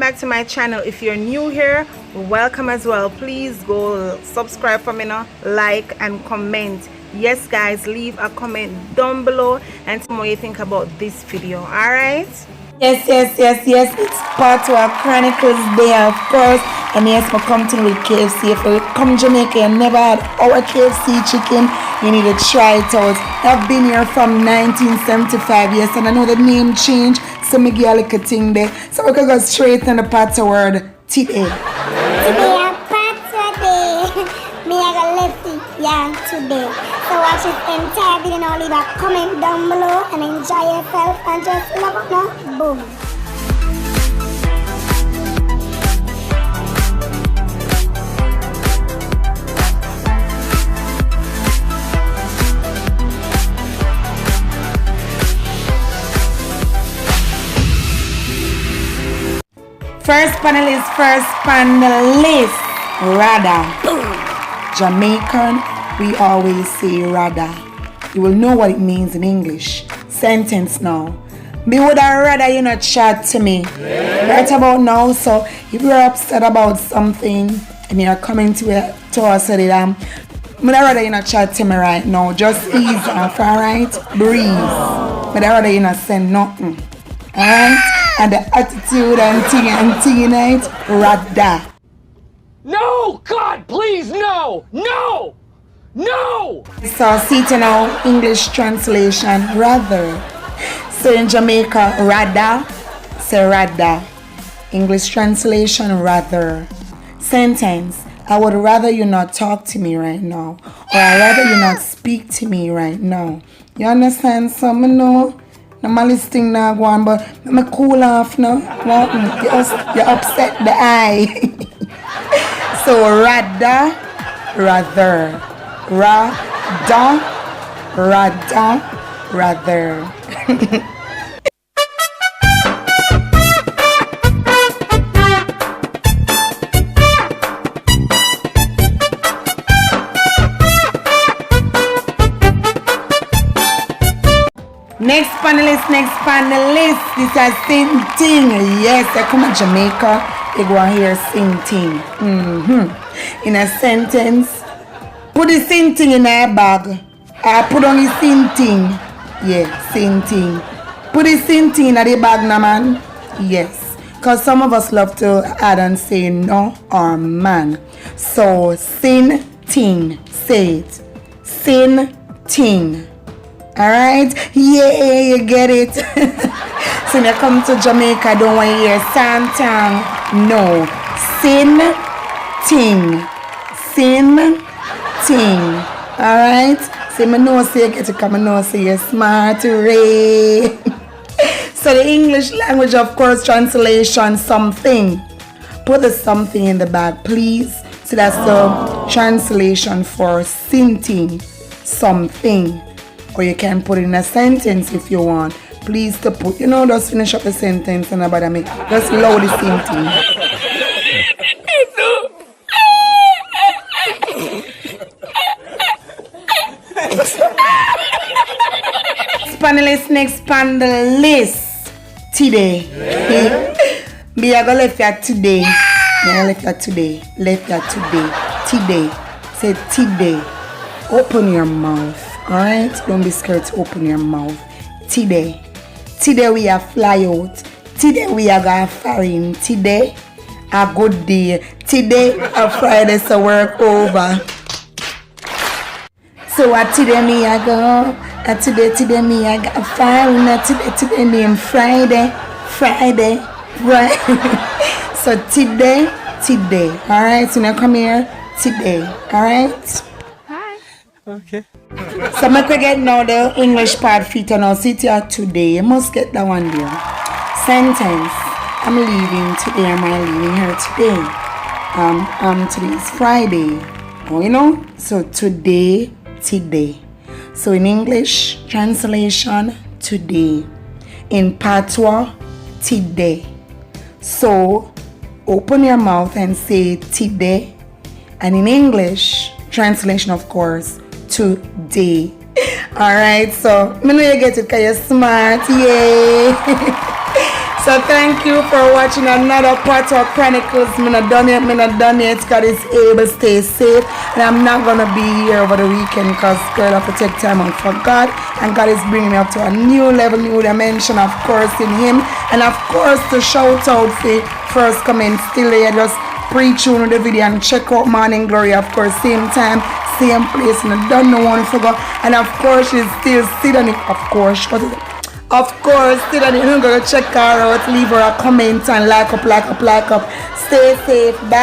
back to my channel. If you're new here, welcome as well. Please go subscribe for me now, like and comment. Yes guys, leave a comment down below and tell me what you think about this video. All right, yes, it's Patois Chronicles Day, of course. And yes, I come to with KFC. If you come Jamaica and never had our KFC chicken, you need to try it out. I've been here from 1975, yes, and I know the name changed, so me give a little thing there. So we can go straight on the Patois word today. Today a Patois day. Me I go left it, yeah, today. So watch this entire video now, leave a comment down below and enjoy yourself and just love it now. Boom. First panelist, rather. Jamaican, we always say rather. You will know what it means in English. Sentence now. Me would have rather you not chat to me. Right about now, so if you're upset about something and you're coming to us at it, me would rather you not chat to me right now. Just ease off, alright? Breathe. Me would rather you not send nothing. Alright? And the attitude and thing night, rather. No! God, please, no! No! No! So see it now, English translation, rather. So in Jamaica, rather, say rather. English translation, rather. Sentence, I would rather you not talk to me right now. Or I'd rather you not speak to me right now. You understand? So I know. No listing now go on, but I'm cool off now. You upset the eye. So rather. Next panelist, this is same thing. Yes, I come to Jamaica, they go and hear same thing. In a sentence, put the same thing in a bag. I put on the same thing. Yeah, same thing. Put the same thing in the bag now, man. Yes, because some of us love to add and say no or man. So, same thing, say it. Same thing. Alright? Yeah, you get it. So when you come to Jamaica, I don't want to hear Santang. No. Sin ting. Alright? So me know say you get to come and know say you're smart, Ray. So the English language, of course, translation something. Put the something in the bag, please. So that's the translation for sinting something. Or you can put it in a sentence if you want. Please to put, just finish up the sentence and about me. Just load the same thing. Next panelist. Today. Me I go left here today. Today. Say today. Open your mouth. Alright, don't be scared to open your mouth. Today we are fly out. Today we are going foreign. Today a good day. Today a Friday so work over. So today me I go. Today me I got foreign. Today name Friday. Right. So today. Alright, so now come here. Today. Alright. Okay. So I'm going to get now the English part feature now. Sit here today. You must get that one there. Sentence. I'm leaving today. Am I leaving here today? Today is Friday. Oh, So today. So in English translation, today. In Patois, today. So open your mouth and say today. And in English translation, of course, today. Alright, so me know you get it because you're smart, yay. So thank you for watching another Patois Chronicles. Me not done yet. God is able. Stay safe. And I'm not going to be here over the weekend because girl, I have to take time out for God. And God is bringing me up to a new level, new dimension, of course, in Him. And of course, to shout out for first comment still there. Just pre-tune the video and check out Morning Glory, of course, same time, same place. And I don't know one forgot. And of course, she's still sitting on it. Of course, what is it? Of course, still on it. I'm going to check her out, leave her a comment and like up. Stay safe. Bye.